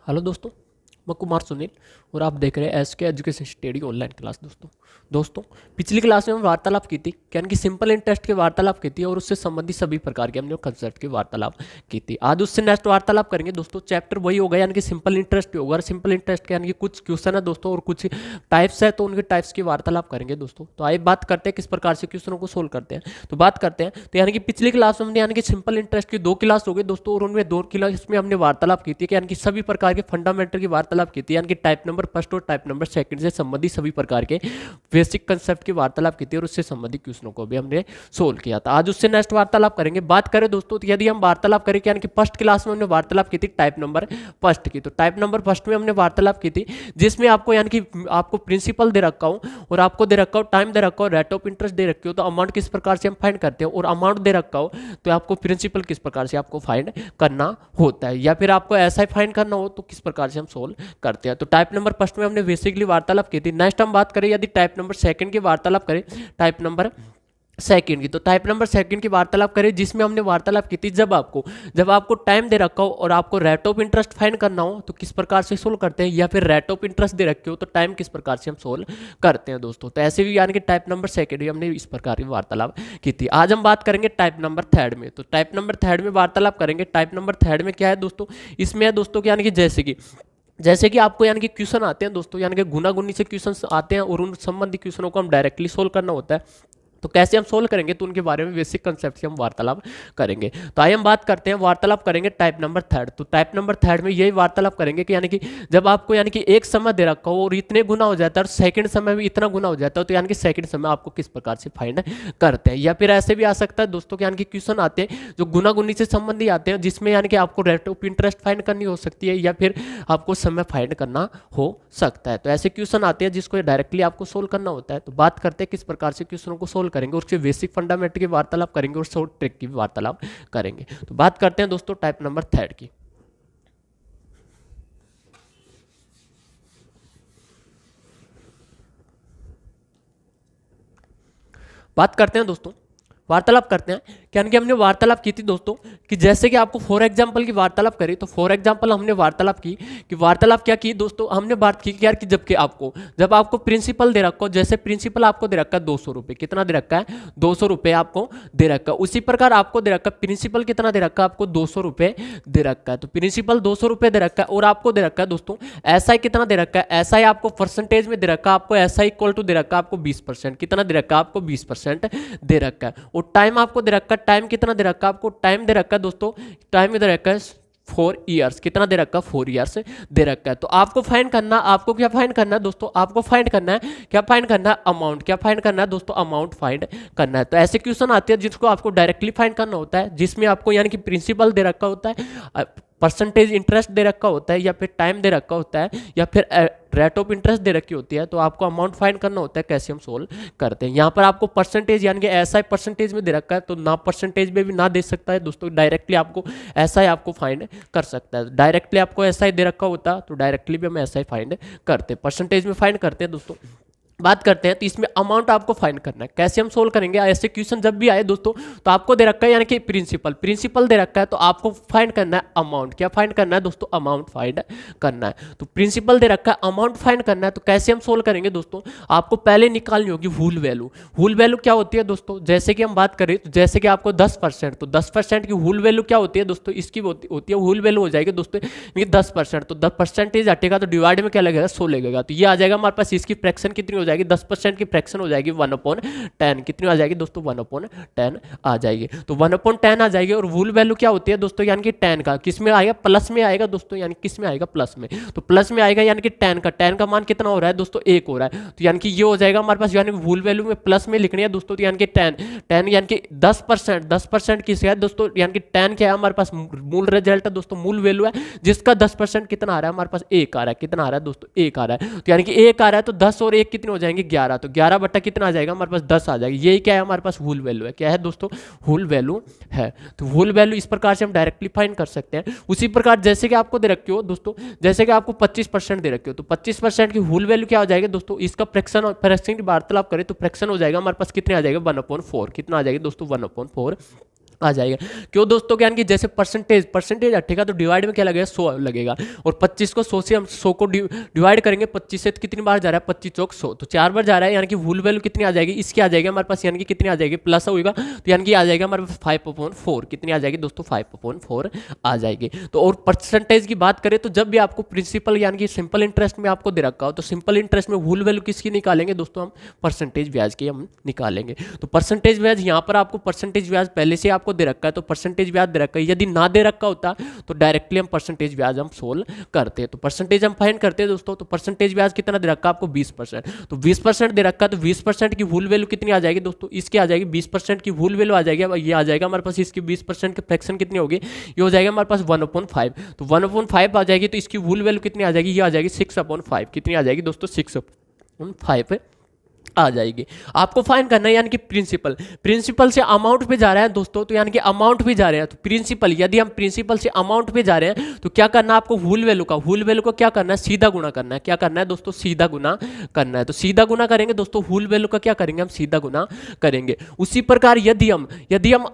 Hello दोस्तों, मैं कुमार सुनील और आप देख रहे हैं SK education study online class. दोस्तों पिछली क्लास में हम वार्तालाप की थी, यानी कि सिंपल इंटरेस्ट की वार्तालाप की थी और उससे संबंधित सभी प्रकार के हमने कंसेप्ट की वार्तालाप की थी। आज उससे नेक्स्ट वार्तालाप करेंगे दोस्तों। चैप्टर वही होगा, यानी कि सिंपल इंटरेस्ट होगा। सिंपल इंटरेस्ट के यानी कि कुछ क्वेश्चन है दोस्तों और कुछ टाइप्स है, तो उनके टाइप्स की वार्तालाप करेंगे दोस्तों। तो आइए बात करते हैं किस प्रकार से क्वेश्चनों को सोल्व करते हैं। तो बात करते हैं, तो यानी कि पिछली क्लास में हमने यानी कि सिंपल इंटरेस्ट की 2 क्लास हो गई दोस्तों, और उनमें 2 क्लास में हमने वार्तालाप की थी, यानी कि सभी प्रकार के फंडामेंटल की वार्तालाप की थी, यानी कि टाइप नंबर फर्स्ट और टाइप नंबर सेकंड से संबंधित सभी प्रकार के बेसिक कंसेप्ट की वार्तालाप की थी और उससे संबंधित क्वेश्चनों को भी हमने सोल्व किया था। आज उससे नेक्स्ट वार्तालाप करेंगे। बात करें दोस्तों, तो यदि हम वार्तालाप करें, यानी कि फर्स्ट क्लास में हमने वार्तालाप की थी टाइप नंबर फर्स्ट की, तो टाइप नंबर फर्स्ट में हमने वार्तालाप की थी, जिसमें आपको यानी कि आपको प्रिंसिपल दे रखा हूं और आपको दे रखा हो टाइम दे रखा हो, रेट ऑफ इंटरेस्ट दे रखी हो, तो अमाउंट किस प्रकार से हम फाइंड करते हैं, और अमाउंट दे रखा हो तो आपको प्रिंसिपल किस प्रकार से आपको फाइंड करना होता है, या फिर आपको ऐसा ही फाइंड करना हो तो किस प्रकार से हम सोल्व करते हैं। तो टाइप नंबर फर्स्ट में हमने बेसिकली वार्तालाप की थी। नेक्स्ट हम बात करें, यदि टाइप नंबर सेकंड की वार्तालाप करें, टाइप नंबर सेकंड की, तो टाइप नंबर सेकंड की वार्तालाप करें, जिसमें हमने वार्तालाप की थी जब आपको टाइम दे रखा हो और आपको रेट ऑफ इंटरेस्ट फाइंड करना हो तो किस प्रकार से सोल्व करते हैं, या फिर रेट ऑफ इंटरेस्ट दे रखे हो तो टाइम किस प्रकार से हम सोल्व करते हैं दोस्तों। तो ऐसे भी यानी कि टाइप नंबर सेकंड भी हमने इस प्रकार की वार्तालाप की थी। आज हम बात करेंगे टाइप नंबर थर्ड में। तो टाइप नंबर थर्ड में वार्तालाप करेंगे। टाइप नंबर थर्ड में क्या है दोस्तों, इसमें है दोस्तों यानी कि जैसे कि आपको यानी कि क्वेश्चन आते हैं दोस्तों, यानी कि गुना गुनी से क्वेश्चन आते हैं और उन संबंधित क्वेश्चनों को हम डायरेक्टली सोल्व करना होता है। तो कैसे हम सोल्व करेंगे, तो उनके बारे में बेसिक कंसेप्ट से हम वार्तालाप करेंगे। तो आइए हम बात करते हैं, वार्तालाप करेंगे टाइप नंबर थर्ड। तो टाइप नंबर थर्ड में यही वार्तालाप करेंगे कि यानी कि जब आपको यानी कि एक समय दे रखा हो और इतने गुना हो जाता है और सेकंड समय में इतना गुना हो जाता है, तो यानी कि सेकंड समय आपको किस प्रकार से फाइंड करते हैं। या फिर ऐसे भी आ सकता है दोस्तों कि यानी कि क्वेश्चन आते हैं जो गुना गुनी से संबंधी आते हैं, जिसमें यानी कि आपको रेट ऑफ इंटरेस्ट फाइंड करनी हो सकती है या फिर आपको समय फाइंड करना हो सकता है। तो ऐसे क्वेश्चन आते हैं जिसको डायरेक्टली आपको सोल्व करना होता है। तो बात करते हैं किस प्रकार से क्वेश्चनों को सोल्व करेंगे, उसके बेसिक फंडामेंटल की वार्तालाप करेंगे और शॉर्ट ट्रिक की भी वार्तालाप करेंगे। तो बात करते हैं दोस्तों टाइप नंबर थर्ड की। बात करते हैं दोस्तों, वार्तालाप करते हैं, यानी कि हमने वार्तालाप की थी दोस्तों कि जैसे कि आपको फॉर एग्जांपल की वार्तालाप करी, तो फॉर एग्जांपल हमने वार्तालाप की कि वार्तालाप क्या की दोस्तों, हमने बात की कि यार कि जब आपको प्रिंसिपल दे रखा हो, जैसे प्रिंसिपल आपको दे रखा है 200 रुपये, कितना दे रखा है 200 रुपये आपको दे रखा है, उसी प्रकार आपको दे रखा है प्रिंसिपल कितना दे रखा है, आपको 200 रुपये दे रखा है। तो प्रिंसिपल 200 रुपये दे रखा है और आपको दे रखा है दोस्तों एसआई कितना दे रखा है, एसआई आपको परसेंटेज में दे रखा है, आपको एसआई इक्वल टू दे रखा है आपको 20%, कितना दे रखा है आपको 20% दे रखा है। और टाइम आपको दे रखा है, टाइम कितना दे रखा है आपको, टाइम दे रखा है दोस्तों, टाइम दे रखा है 4 ईयर्स, कितना दे रखा है 4 ईयर्स दे रखा है। तो आपको फाइंड करना, आपको क्या फाइंड करना है दोस्तों, आपको फाइंड करना है, क्या फाइंड करना है अमाउंट, क्या फाइंड करना है दोस्तों अमाउंट फाइंड करना है। तो ऐसे क्वेश्चन आते हैं जिसको आपको डायरेक्टली फाइंड करना होता है, जिसमें आपको यानी कि प्रिंसिपल दे रखा होता है, परसेंटेज इंटरेस्ट दे रखा होता है, या फिर टाइम दे रखा होता है, या फिर रेट ऑफ इंटरेस्ट दे रखी होती है, तो आपको अमाउंट फाइंड करना होता है। कैसे हम सोल्व करते हैं, यहाँ पर आपको परसेंटेज यानी कि ऐसा ही परसेंटेज में दे रखा है, तो ना परसेंटेज में भी ना दे सकता है दोस्तों, डायरेक्टली आपको ऐसा ही आपको फाइंड कर सकता है। डायरेक्टली आपको ऐसा ही दे रखा होता तो डायरेक्टली भी हम ऐसा ही फाइंड करते, परसेंटेज में फाइंड करते हैं दोस्तों। बात करते हैं, तो इसमें अमाउंट आपको फाइंड करना है। कैसे हम सोल्व करेंगे, ऐसे क्वेश्चन जब भी आए दोस्तों, तो आपको दे रखा है यानी कि प्रिंसिपल दे रखा है, तो आपको फाइंड करना है अमाउंट, क्या फाइंड करना है दोस्तों अमाउंट फाइंड करना है। तो प्रिंसिपल दे रखा है, अमाउंट फाइंड करना है, तो कैसे हम सोल्व करेंगे दोस्तों, आपको पहले निकालनी होगी होल वैल्यू। होल वैल्यू क्या होती है दोस्तों, जैसे कि हम बात करें, तो जैसे कि आपको 10%, तो 10% की होल वैल्यू क्या होती है दोस्तों, इसकी होती है होल वैल्यू हो जाएगी दोस्तों 10%, तो 10% हटेगा तो डिवाइड में क्या लगेगा 100 लगेगा, तो ये आ जाएगा हमारे पास। इसकी फ्रैक्शन कितनी हो जाएगी, 10% की फ्रैक्शन हो जाएगी 1/10, कितनी आ जाएगी दोस्तों 1/10 आ जाएगी। तो 1/10 आ जाएगी। और वूल वैल्यू क्या होती है दोस्तों, यानी कि 10 का किस में आएगा, प्लस में आएगा दोस्तों, यानी किस में आएगा प्लस में, तो प्लस में आएगा, यानी कि 10 का मान कितना हो रहा है दोस्तों 1 हो रहा है, तो यानी कि ये हो जाएगा हमारे पास, यानी वूल वैल्यू में प्लस में लिखनी है दोस्तों, तो यानी कि 10 यानी कि 10% किस है दोस्तों, यानी कि 10 क्या है हमारे पास मूल रिजल्ट है दोस्तों, मूल वैल्यू है, जिसका 10% कितना आ रहा है हमारे पास 1 आ रहा है, कितना आ रहा है दोस्तों 1 आ रहा है, तो यानी कि 1 आ रहा है, तो 10 और 1 कितने हो जाएंगे 11, तो 11 बट्टा कितना आ जाएगा हमारे पास 10 आ जाएगा। यही क्या है हमारे पास होल वैल्यू है, क्या है दोस्तों होल वैल्यू है। तो होल वैल्यू इस प्रकार से हम डायरेक्टली फाइंड कर सकते हैं। उसी प्रकार जैसे कि आपको दे रखी हो दोस्तों, जैसे कि आपको 25% दे रखी हो, तो 25% की होल वैल्यू क्या हो जाएगी दोस्तों, इसका फ्रैक्शन की वार्तालाप करें तो फ्रैक्शन हो जाएगा हमारे पास, कितने आ जाएगा 1/4, कितना आ जाएगा दोस्तों 1/4 आ जाएगा। क्यों दोस्तों, यानी कि जैसे परसेंटेज परसेंटेज हटेगा तो डिवाइड में क्या लगेगा, 100 लगेगा। और 25 को 100 से हम 100 को डिवाइड करेंगे 25 से, तो कितनी बार जा रहा है, 25 चौक 100, तो 4 बार जा रहा है। यानी कि वूल वैल्यू कितनी आ जाएगी, इसकी आ जाएगी हमारे पास, यानी कि कितनी आ जाएगी, प्लस होगा तो यानी कि आ जाएगा हमारे पास 5/4। कितनी आ जाएगी दोस्तों, 5/4 आ जाएगी। तो और परसेंटेज की बात करें तो जब भी आपको प्रिंसिपल यानी कि सिंपल इंटरेस्ट में आपको दे रखा हो, तो सिंपल इंटरेस्ट में वूल वैल्यू किसकी निकालेंगे दोस्तों, हम परसेंटेज ब्याज की हम निकालेंगे। तो परसेंटेज ब्याज यहाँ पर आपको परसेंटेज ब्याज पहले से आपको दे रखा है, तो परसेंटेज ब्याज दे रखा है। यदि ना दे रखा होता तो डायरेक्टली हम परसेंटेज ब्याज हम सोल्व करते हैं। तो परसेंटेज हम फाइंड करते हैं दोस्तों। तो परसेंटेज ब्याज कितना दे रखा है आपको, 20%। तो 20% दे रखा है, तो 20% की वूल वैल्यू कितनी आ जाएगी दोस्तों, इसकी आ जाएगी 20% की वूल वैल्यू आ जाएगी। अब ये आ जाएगा हमारे पास, इसकी 20% की फ्रैक्शन कितनी होगी, ये हो जाएगा हमारे पास 1/5। तो 1/5 आ जाएगी, तो इसकी वूल वैल्यू कितनी आ जाएगी, ये आ जाएगी 6/5। कितनी आ जाएगी दोस्तों, 6/5 आ जाएगी। आपको फाइंड करना है यानी कि प्रिंसिपल, प्रिंसिपल से अमाउंट पे जा रहे हैं दोस्तों, तो यानी कि अमाउंट पे जा रहे हैं, तो प्रिंसिपल, यदि हम प्रिंसिपल से अमाउंट पे जा रहे हैं तो क्या करना है आपको, वूल वैल्यू का, वूल वैल्यू को क्या करना है, सीधा गुना करना है। क्या करना है दोस्तों, सीधा गुना करना है। तो सीधा गुना करेंगे दोस्तों, वूल वैल्यू का क्या करेंगे, हम सीधा गुना करेंगे। उसी प्रकार यदि हम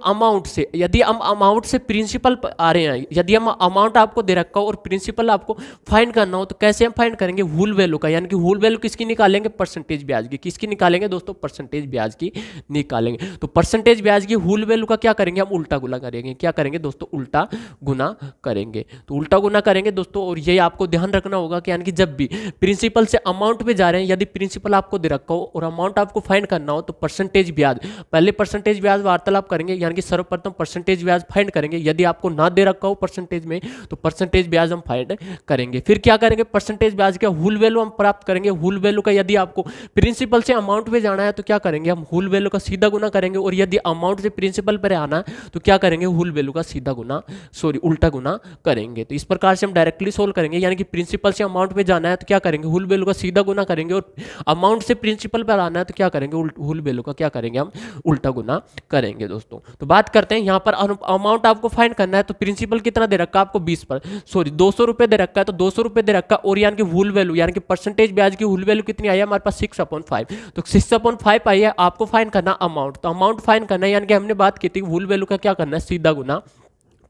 अमाउंट से प्रिंसिपल आ रहे हैं, यदि हम अमाउंट आपको दे रखा हो और प्रिंसिपल आपको फाइंड करना हो, तो कैसे हम फाइंड करेंगे, वूल वैल्यू का, यानी कि वूल वैल्यू किसकी निकालेंगे, परसेंटेज ब्याज की। किसकी निकालेंगे दोस्तों, परसेंटेज ब्याज की निकालेंगे। तो परसेंटेज ब्याज की वूल वैल्यू का क्या करेंगे, हम उल्टा गुना करेंगे। क्या करेंगे दोस्तों, उल्टा गुना करेंगे। तो उल्टा गुना करेंगे दोस्तों, और ये आपको ध्यान रखना होगा कि यानी कि जब भी प्रिंसिपल से अमाउंट पे जा रहे हैं, यदि प्रिंसिपल आपको दे रखा हो और अमाउंट आपको फाइंड करना हो, तो परसेंटेज ब्याज, पहले परसेंटेज ब्याज वार्तालाप करेंगे, यानी कि सर्वप्रथम परसेंटेज ब्याज फाइंड करेंगे। यदि आपको ना दे रखा हो परसेंटेज में, तो परसेंटेज ब्याज हम फाइंड करेंगे। फिर क्या करेंगे, परसेंटेज ब्याज का वूल वैल्यू हम प्राप्त करेंगे। वूल वैल्यू का यदि आपको प्रिंसिपल से अमाउंट पे जाना है तो क्या करेंगे, हम वूल वैल्यू का सीधा गुना करेंगे। और यदि अमाउंट से प्रिंसिपल पर आना है तो क्या करेंगे, वूल वैल्यू का सीधा गुना, उल्टा गुना करेंगे। तो इस प्रकार से हम डायरेक्टली सोल्व करेंगे, यानी कि प्रिंसिपल से अमाउंट पे जाना है तो क्या करेंगे, वूल वैल्यू का सीधा गुना करेंगे। और अमाउंट से प्रिंसिपल पर आना है तो क्या करेंगे, वूल वैल्यू का क्या करेंगे, हम उल्टा गुना करेंगे दोस्तों। तो बात करते हैं यहाँ पर अमाउंट आपको फाइंड करना है, तो प्रिंसिपल कितना दे रखा है आपको, 200 रुपए दे रखा है, तो 200 रुपए दे रखा है। और यानी कि वूल वैल्यू, यानी कि परसेंटेज ब्याज की वूल वैल्यू कितनी आई है हमारे पास, 6/5। तो 6/5 आई है, आपको फाइंड करना अमाउंट। तो अमाउंट फाइंड करना है, यानी कि हमने बात की थी वूल वैल्यू का क्या करना है, सीधा गुना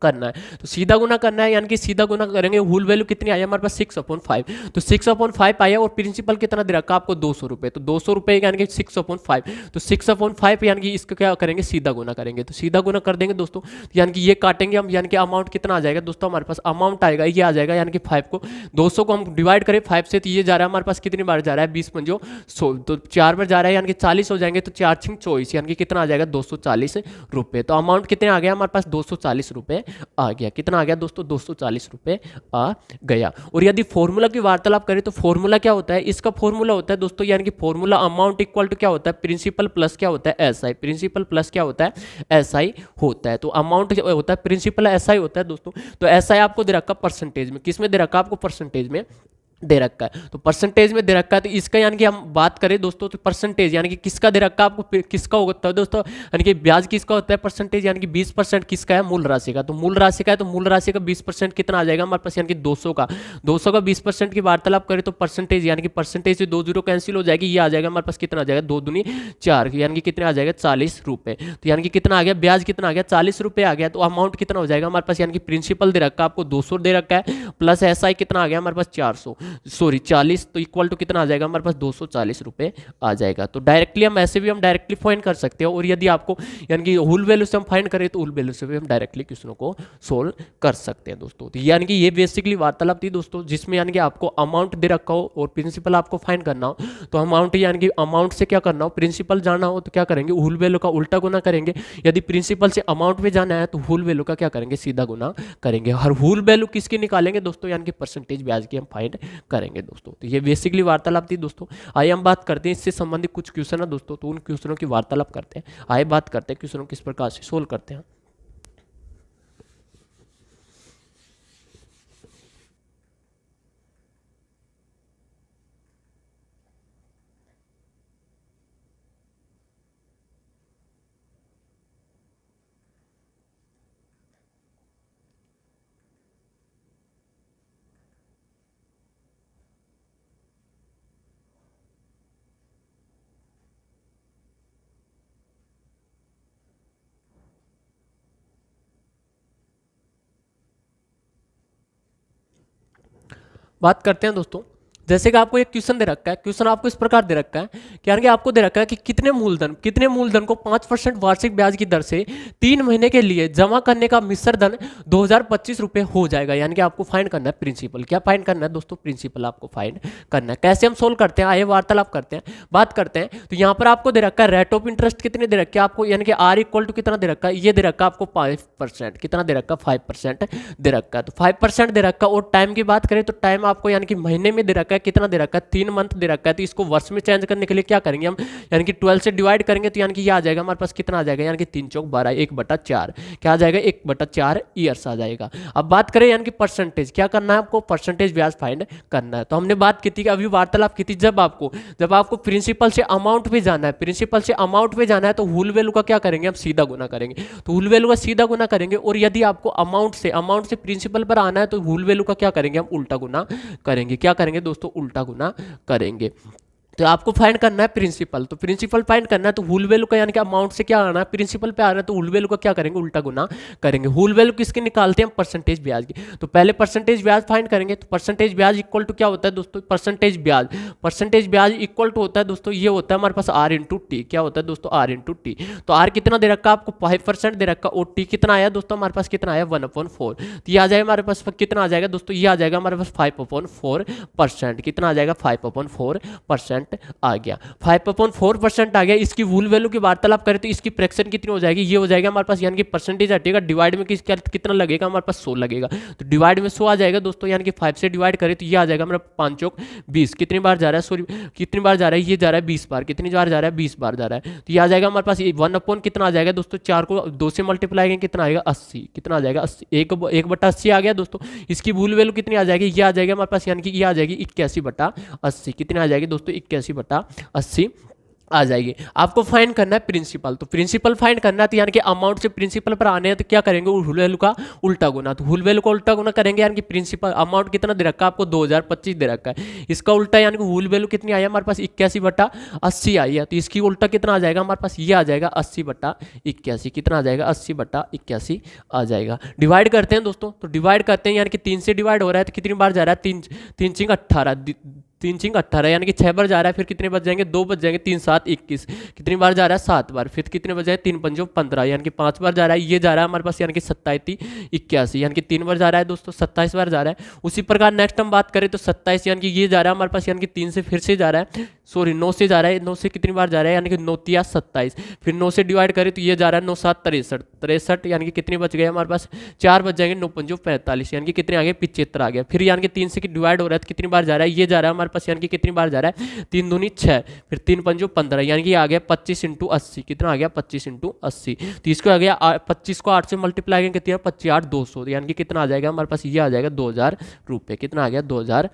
करना है। तो सीधा गुना करना है, यानी कि सीधा गुना करेंगे, वूल वैल्यू कितनी आई है हमारे पास, 6/5। तो 6/5 आया, और प्रिंसिपल कितना दे रखा आपको, 200 रुपए। तो 200 रुपए यानी कि 6/5, तो 6/5 यानी कि इसका क्या करेंगे, सीधा गुना करेंगे। तो सीधा गुना कर देंगे दोस्तों, यानी कि ये काटेंगे हम, यानी कि अमाउंट कितना आ जाएगा दोस्तों, हमारे पास अमाउंट आएगा, ये आ जाएगा, यानी कि 5 को 200 को हम डिवाइड करें 5 से, तो ये जा रहा है हमारे पास कितनी बार जा रहा है, 20×5 100, तो 4 बार जा रहा है, यानी कि 40 हो जाएंगे। तो 4×6 24, यानी कि कितना आ जाएगा, 240 रुपए। तो अमाउंट कितने आ गया हमारे पास, 240 रुपए आ गया। कितना आ गया दोस्तों, 240 रुपए आ गया। और यदि फॉर्मूला की वार्तालाप करें तो फॉर्मूला क्या होता है, इसका फॉर्मूला होता है दोस्तों, यानी कि फॉर्मूला अमाउंट इक्वल टू क्या होता है, प्रिंसिपल प्लस क्या होता है, एसआई। प्रिंसिपल प्लस क्या होता है, एसआई होता है। तो अमाउंट होता है प्रिंसिपल, एसआई होता है दोस्तों। तो एसआई आपको दे रखा परसेंटेज में, किस में दे रखा आपको, परसेंटेज में दे रखा है। तो परसेंटेज में दे रखा है, तो इसका यानी कि हम बात करें दोस्तों, तो परसेंटेज यानी कि किसका दे रखा है आपको, किसका होता है दोस्तों, यानी कि ब्याज किसका होता है, परसेंटेज, यानी कि 20% किसका है, मूल राशि का। तो मूल राशि का है, तो मूल राशि का 20% कितना आ जाएगा हमारे पास, यानी कि 200 का 20% की वार्तालाप करें तो परसेंटेज, यानी कि परसेंटेज से 2 जीरो कैंसिल हो जाएगी, ये आ जाएगा हमारे पास, कितना आ जाएगा, 2 दूनी 4, यानी कि कितना आ जाएगा, 40 रुपए। तो यानी कि कितना आ गया, ब्याज कितना आ गया, 40 रुपए आ गया। तो अमाउंट कितना हो जाएगा हमारे पास, यानी कि प्रिंसिपल दे रखा है आपको 200 दे रखा है, प्लस एसआई कितना आ गया हमारे पास, 40, तो इक्वल टू कितना आ जाएगा हमारे पास, 240 रुपए आ जाएगा। तो डायरेक्टली हम ऐसे भी हम डायरेक्टली फाइंड कर सकते हैं। और यदि आपको यानी कि होल वैल्यू से हम फाइंड करें तो होल वैल्यू से भी हम डायरेक्टली क्वेश्चनों को सोल्व कर सकते हैं दोस्तों। तो यानी कि ये बेसिकली वार्तालाप थी दोस्तों, जिसमें यानी कि आपको अमाउंट दे रखा हो और प्रिंसिपल आपको फाइंड करना हो, तो अमाउंट यानी कि अमाउंट से क्या करना हो, प्रिंसिपल जाना हो तो क्या करेंगे, होल वैल्यू का उल्टा गुना करेंगे। यदि प्रिंसिपल से अमाउंट में जाना है तो होल वैल्यू का क्या करेंगे, सीधा गुना करेंगे। हर होल वैल्यू किसकी निकालेंगे दोस्तों, यानी कि परसेंटेज ब्याज की हम फाइंड करेंगे दोस्तों। तो ये बेसिकली वार्तालाप थी दोस्तों। आइए हम बात करते हैं इससे संबंधित कुछ क्वेश्चन है दोस्तों, तो उन क्वेश्चनों की वार्तालाप करते हैं। आइए बात करते हैं क्वेश्चनों किस प्रकार से सोल्व करते हैं। बात करते हैं दोस्तों, जैसे कि आपको एक क्वेश्चन दे रखा है, क्वेश्चन आपको इस प्रकार दे रखा है कि यानी कि आपको दे रखा है कि कितने मूलधन को 5% वार्षिक ब्याज की दर से 3 महीने के लिए जमा करने का मिश्र धन 2025 रुपये हो जाएगा। यानी कि आपको फाइंड करना है प्रिंसिपल। क्या फाइंड करना है दोस्तों? प्रिंसिपल आपको फाइंड करना है। कैसे हम सोल्व करते हैं, आइए वार्तालाप करते हैं, बात करते हैं। तो यहाँ पर आपको दे रखा है रेट ऑफ इंटरेस्ट कितने दे रखे हैं आपको, यानी कि आर इक्वल टू कितना दे रखा है, ये दे रखा है आपको 5%। कितना दे रखा है? 5% दे रखा है। तो 5% दे रखा है। और टाइम की बात करें तो टाइम आपको यानी कि महीने में दे रखा है, कितना दे रखा है? 3 मंथ दे रखा है। तो इसको वर्ष में चेंज करने के लिए क्या करेंगे हम, यानी कि 12 से डिवाइड करेंगे तो यानी कि ये आ जाएगा हमारे पास, कितना आ जाएगा, यानी कि 3 चौक 12, 1/4 क्या आ जाएगा, 1/4 ईयर्स आ जाएगा। अब बात करें यानी कि परसेंटेज, क्या करना है आपको, परसेंटेज ब्याज फाइंड करना है। तो हमने बात की थी कि अभी वार्तालाप की थी, जब आपको प्रिंसिपल से अमाउंट पे जाना है, प्रिंसिपल से अमाउंट पे जाना है तो हुल वैल्यू का क्या करेंगे हम, सीधा गुना करेंगे। तो हुल वैल्यू का सीधा गुना करेंगे। और यदि आपको अमाउंट से प्रिंसिपल पर आना है तो हुल वैल्यू का क्या करेंगे हम, उल्टा गुना करेंगे। क्या करेंगे दोस्तों? उल्टा गुना करेंगे। तो आपको फाइंड करना है प्रिंसिपल। तो प्रिंसिपल फाइंड करना है तो हुल वैल्यू का यानी कि अमाउंट से क्या आना है, प्रिंसिपल पे आ रहा है तो हुल वैल्यू का क्या करेंगे, उल्टा गुना करेंगे। हुल वैल्यू किसके निकालते हैं हम, परसेंटेज ब्याज की। तो पहले परसेंटेज ब्याज फाइंड करेंगे। तो परसेंटेज ब्याज इक्वल टू क्या होता है दोस्तों, परसेंटेज ब्याज इक्वल टू होता है दोस्तों, ये होता है हमारे पास आर इंटू टी। क्या होता है दोस्तों, आर इंटू टी। तो आर कितना दे रखा आपको, 5% दे रखा। और टी कितना आया दोस्तों हमारे पास, कितना आया, 1/4। तो ये आ जाएगा हमारे पास, कितना आ जाएगा दोस्तों, ये आ जाएगा हमारे पास 5/4%। कितना आ जाएगा, 5/4% आ गया। 5/4% आ गया। इसकी वूल वैल्यू की वार्तालाप करें तो इसकी फ्रैक्शन कितनी हो जाएगी, ये हो जाएगा हमारे पास, यानी कि परसेंटेज हटेगा, डिवाइड में कितना लगेगा हमारे पास, 100 लगेगा। तो डिवाइड में 100 आ जाएगा दोस्तों, यानी कि 5 से डिवाइड करें तो ये आ जाएगा हमारा 5 चौक 20। कितनी बार जा रहा है, सॉरी कितनी बार जा रहा है, ये जा रहा है 20 बार। कितनी बार जा रहा है, 20 बार जा रहा है। तो ये आ जाएगा हमारे पास 1 कितना आ जाएगा दोस्तों, 4 को 2 से मल्टीप्लाई करेंगे कितना आएगा, 80। कितना आ जाएगा, 80, 1/80 आ गया दोस्तों। इसकी वूल वैल्यू कितनी आ जाएगी, ये आ जाएगा हमारे पास, यानी कि ये आ जाएगी 81/80। कितनी आ जाएगी दोस्तों, 81/80 आ जाएगी। आपको फाइंड करना है प्रिंसिपल। तो प्रिंसिपल फाइंड करना है तो यानी कि अमाउंट से प्रिंसिपल पर आने हैं तो क्या करेंगे, हुल वैल्यू का उल्टा गुना। तो हुल वैल्यू का उल्टा गुना करेंगे, यानी कि प्रिंसिपल अमाउंट कितना दे रखा है आपको, 2025 दे रखा है। इसका उल्टा यानी कि हुल वैल्यू कितनी आई है हमारे पास, 81/80 आई है। तो इसकी उल्टा कितना आ जाएगा हमारे पास, ये आ जाएगा 80/81। कितना आ जाएगा, 80/81 आ जाएगा। डिवाइड करते हैं दोस्तों, तो डिवाइड करते हैं, यानी कि 3 से डिवाइड हो रहा है तो कितनी बार जा रहा है, 3 3 18, 3 6 18, यानी कि 6 बार जा रहा है। फिर कितने बच जाएंगे, 2 बच जाएंगे, 3 7 21। कितनी बार जा रहा है, 7 बार। फिर कितने बच जाएंगे, 3 5 15, यानी कि 5 बार जा रहा है। ये जा रहा है हमारे पास, यानी कि 27 81, यानी कि 3 बार जा रहा है दोस्तों, 27 बार जा रहा है। उसी प्रकार नेक्स्ट हम बात करें तो 27, यानी कि ये जा रहा है हमारे पास, यानी कि 3 से फिर से जा रहा है, सॉरी 9 से जा रहा है। 9 से कितनी बार जा रहा है, यानी कि 9 3 27। फिर 9 से डिवाइड करें तो ये जा रहा है 9 7 63, यानी कि कितने बच गए हमारे पास, 4 बच जाएंगे, 9 5 45, यानी कि कितने आ गए, 75 आ गया। फिर यानी कि 3 से डिवाइड हो रहा है तो कितनी बार जा रहा है, ये जा रहा है हमारे पास, यानी कि कितनी बार जा रहा है, 3 दूनी 6, फिर 3 5 15, यानी कि आ गया 25 × 80। कितना आ गया, 25 × 80। तो इसको आ गया 25 को 8 से मल्टीप्लाई करेंगे कितना, 25 8 200, यानी कि कितना आ जाएगा हमारे पास, ये आ जाएगा 2000 रुपये। कितना आ गया, 2000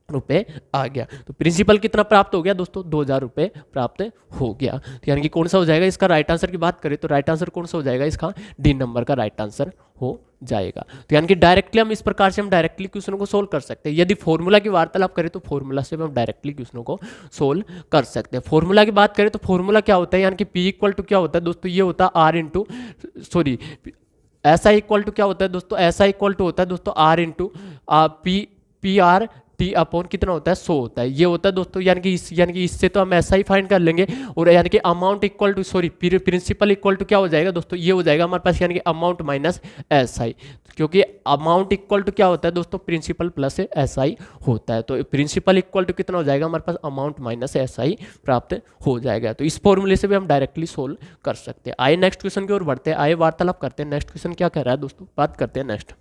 रुपये आ गया। तो प्रिंसिपल कितना प्राप्त हो गया दोस्तों, 2000 रुपये प्राप्त हो गया। तो यानी कि कौन सा हो जाएगा, इसका राइट आंसर की बात करें तो राइट आंसर कौन सा हो जाएगा, इसका डी नंबर का राइट आंसर हो जाएगा। तो यानी कि डायरेक्टली हम इस प्रकार से हम डायरेक्टली क्वेश्चनों को सोल्व कर सकते हैं। यदि फॉर्मूला की वार्तालाप करें तो फॉर्मूला से हम डायरेक्टली क्वेश्चनों को सोल्व कर सकते हैं। फॉर्मूला की बात करें तो फॉर्मूला क्या होता है, यानी कि P इक्वल टू क्या होता है दोस्तों, ये होता है आर इंटू, सॉरी ऐसा इक्वल टू क्या होता है दोस्तों, ऐसा इक्वल टू होता है दोस्तों R into P R T upon कितना होता है, 100 होता है। ये होता है दोस्तों, यानी कि इससे तो हम ऐसा ही फाइंड कर लेंगे। और यानी कि amount equal to, sorry principal equal to क्या हो जाएगा दोस्तों, ये हो जाएगा हमारे पास, यानी कि अमाउंट माइनस एस आई। क्योंकि अमाउंट इक्वल टू क्या होता है दोस्तों, प्रिंसिपल प्लस एस आई होता है। तो प्रिंसिपल इक्वल टू कितना हो जाएगा हमारे पास, अमाउंट माइनस एस आई प्राप्त हो जाएगा। तो इस फॉर्मूले से भी हम डायरेक्टली सोल्व कर सकते हैं। आइए नेक्स्ट क्वेश्चन की ओर बढ़ते हैं, आइए वार्तालाप करते हैं। नेक्स्ट क्वेश्चन क्या कह रहा है दोस्तों, बात करते हैं नेक्स्ट।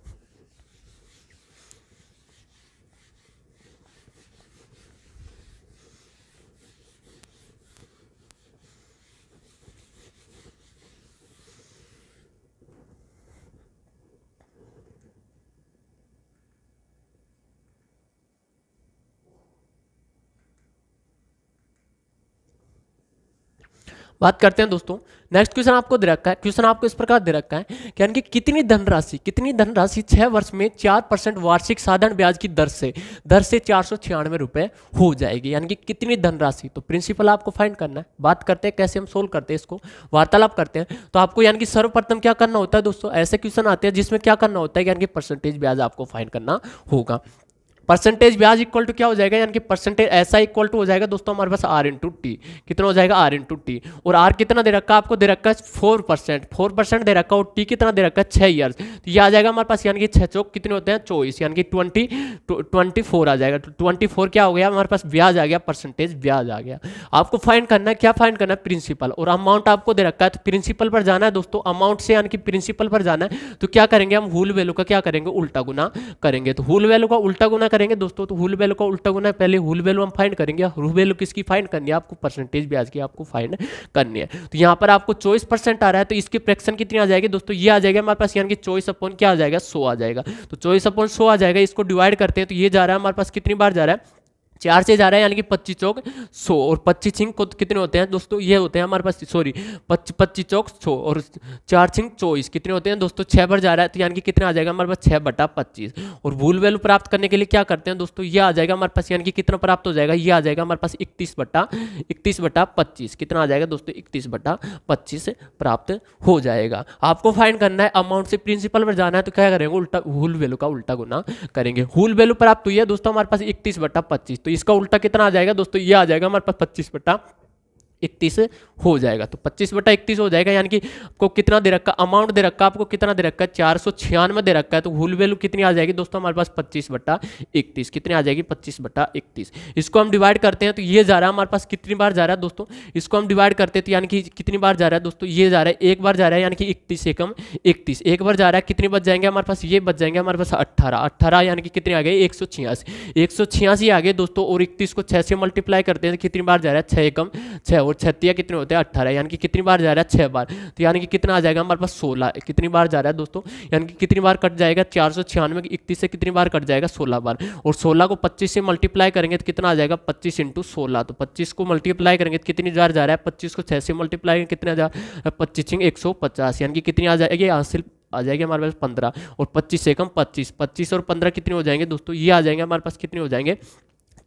बात करते हैं दोस्तों, नेक्स्ट क्वेश्चन आपको दे रखा है। क्वेश्चन आपको इस प्रकार दे रखा है कि यानी कि कितनी धनराशि 6 वर्ष में 4% वार्षिक साधारण ब्याज की दर से 496 रुपये हो जाएगी। यानी कि कितनी धनराशि, तो प्रिंसिपल आपको फाइंड करना है। बात करते हैं कैसे हम सोल्व करते हैं, इसको वार्तालाप करते हैं। तो आपको यानी कि सर्वप्रथम क्या करना होता है दोस्तों, ऐसे क्वेश्चन आते हैं जिसमें क्या करना होता है, यानी कि परसेंटेज ब्याज आपको फाइंड करना होगा। परसेंटेज ब्याज इक्वल टू क्या हो जाएगा, यानी कि परसेंटेज ऐसा इक्वल टू हो जाएगा दोस्तों हमारे पास आर इंटू टी। कितना हो जाएगा, आर इंटू टी। और आर कितना दे रखा है आपको, दे रखा है 4%, 4% दे रखा है। और टी कितना दे रखा है, 6 ईयर्स। तो ये आ जाएगा हमारे पास, यानी कि 6 चौक कितने होते हैं, 24, यानी कि 24 आ जाएगा। तो 24 क्या हो गया हमारे पास, ब्याज आ गया, परसेंटेज ब्याज आ गया। आपको फाइंड करना है, क्या फाइंड करना है, प्रिंसिपल। और अमाउंट आपको दे रखा है, तो प्रिंसिपल पर जाना है दोस्तों, अमाउंट से यानी कि प्रिंसिपल पर जाना है। तो क्या करेंगे हम, होल वैल्यू का क्या करेंगे, उल्टा गुना करेंगे। तो होल वैल्यू का उल्टा गुना करेंगे दोस्तों। तो होल वैल्यू का उल्टा गुना, पहले होल वैल्यू हम फाइंड करेंगे। होल वैल्यू किसकी फाइंड करनी है आपको, परसेंटेज ब्याज की आपको फाइंड करनी है। तो यहाँ पर आपको 24% आ रहा है, तो इसकी फ्रैक्शन कितनी आ जाएगी दोस्तों, ये आ जाएगा हमारे पास, यानी कि 24 अपॉन क्या आ जाएगा, 100 आ जाएगा। तो 24 अपॉन 100 आ जाएगा। इसको डिवाइड करते हैं तो ये जा रहा है हमारे पास, कितनी बार जा रहा है, 4 से जा रहा है, यानी कि 25 चौक 100। और 25 छिंग को कितने होते हैं दोस्तों, ये होते हैं हमारे पास, सॉरी 25 चौक 100 और 4 छिंग 24 कितने होते हैं दोस्तों, 6 बार जा रहा है। तो यानी कि कितना आ जाएगा हमारे पास, 6/25। और वूल वैल्यू प्राप्त करने के लिए क्या करते हैं दोस्तों, ये आ जाएगा हमारे पास, यानी कि कितना प्राप्त हो जाएगा, ये आ जाएगा हमारे पास 31/25। कितना आ जाएगा दोस्तों, 31/25 प्राप्त हो जाएगा। आपको फाइंड करना है, अमाउंट से प्रिंसिपल पर जाना है, तो क्या करेंगे, उल्टा होल वैल्यू का उल्टा गुना करेंगे। होल वैल्यू प्राप्त हुई है दोस्तों हमारे पास 31/25। तो इसका उल्टा कितना आ जाएगा दोस्तों, ये आ जाएगा हमारे पास 25/31 हो जाएगा। तो 25/31 हो जाएगा, यानी कि आपको कितना दे रखा, अमाउंट दे रखा, आपको कितना दे रखा है, 496 दे रखा है। तो होल वैल्यू कितनी आ जाएगी दोस्तों हमारे पास, 25/31। कितनी आ जाएगी, 25/31। इसको हम डिवाइड करते हैं तो ये जा रहा है हमारे पास, कितनी बार जा रहा है दोस्तों, इसको हम डिवाइड करते हैं तो यानी कि कितनी बार जा रहा है दोस्तों, ये जा रहा है, एक बार जा रहा है, यानी कि 31 एकम 31 एक बार जा रहा है। कितने बच जाएंगे हमारे पास, ये बच जाएंगे हमारे पास 18 यानी कि कितने आ गए, 186 आ गए दोस्तों। और 31 को 6 से मल्टीप्लाई करते हैं तो कितनी बार जा रहा है, 6 एकम 6 और 36 कितने होते हैं, 18, यानी कि कितनी बार जा रहा है, 6 बार। तो यानी कि कितना आ जाएगा हमारे पास, 16 कितनी बार जा रहा है दोस्तों, यानी कि कितनी बार कट जाएगा, 496 31 से कितनी बार कट जाएगा, 16 बार। और 16 को 25 से मल्टीप्लाई करेंगे तो कितना आ जाएगा, 25 × 16। तो 25 को मल्टीप्लाई करेंगे तो कितनी बार जा रहा है, 25 को 6 से मल्टीप्लाई कितने आ जा, 25 × 150, यानी कि कितनी आ जाएगी, हासिल आ जाएगी हमारे पास 15। और 25 से कम 25 और 15 कितने हो जाएंगे दोस्तों, ये आ जाएंगे हमारे पास, कितने हो जाएंगे,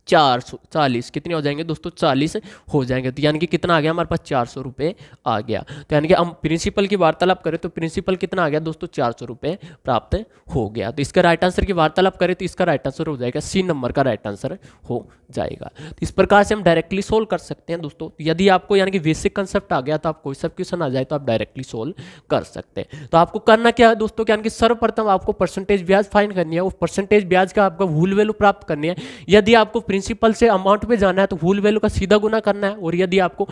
440 कितने हो जाएंगे दोस्तों, 40 हो जाएंगे। तो यानी कि कितना आ गया हमारे पास, 400 रुपये आ गया। तो यानी कि हम प्रिंसिपल की वार्तालाप करें तो प्रिंसिपल कितना आ गया दोस्तों, 400 रुपये प्राप्त हो गया। तो इसका राइट आंसर की वार्तालाप करें तो इसका राइट आंसर हो जाएगा सी नंबर का राइट आंसर हो जाएगा। तो इस प्रकार से हम डायरेक्टली सोल्व कर सकते हैं दोस्तों। यदि आपको यानी कि बेसिक कंसेप्ट आ गया तो आप कोई सा क्वेश्चन आ जाए तो आप डायरेक्टली सोल्व कर सकते हैं। तो आपको करना क्या है दोस्तों, यानी कि सर्वप्रथम आपको परसेंटेज ब्याज फाइंड करनी है। उस परसेंटेज ब्याज का आपका होल वैल्यू प्राप्त करनी है। यदि आपको प्रिंसिपल से अमाउंट पे जाना है तो होल वैल्यू का सीधा गुना करना है। और यदि आपको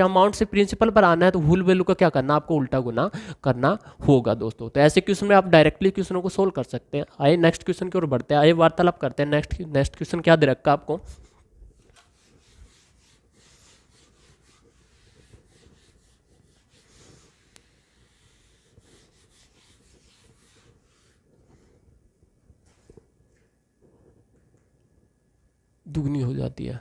अमाउंट से प्रिंसिपल पर आना है तो होल वैल्यू का क्या करना, आपको उल्टा गुना करना होगा दोस्तों। तो ऐसे क्वेश्चन में आप डायरेक्टली क्वेश्चनों को सोल्व कर सकते हैं। आइए नेक्स्ट क्वेश्चन की ओर बढ़ते हैं, आइए वार्तालाप करते हैं। नेक्स्ट क्वेश्चन क्या दे रखा आपको, दुगनी हो जाती है।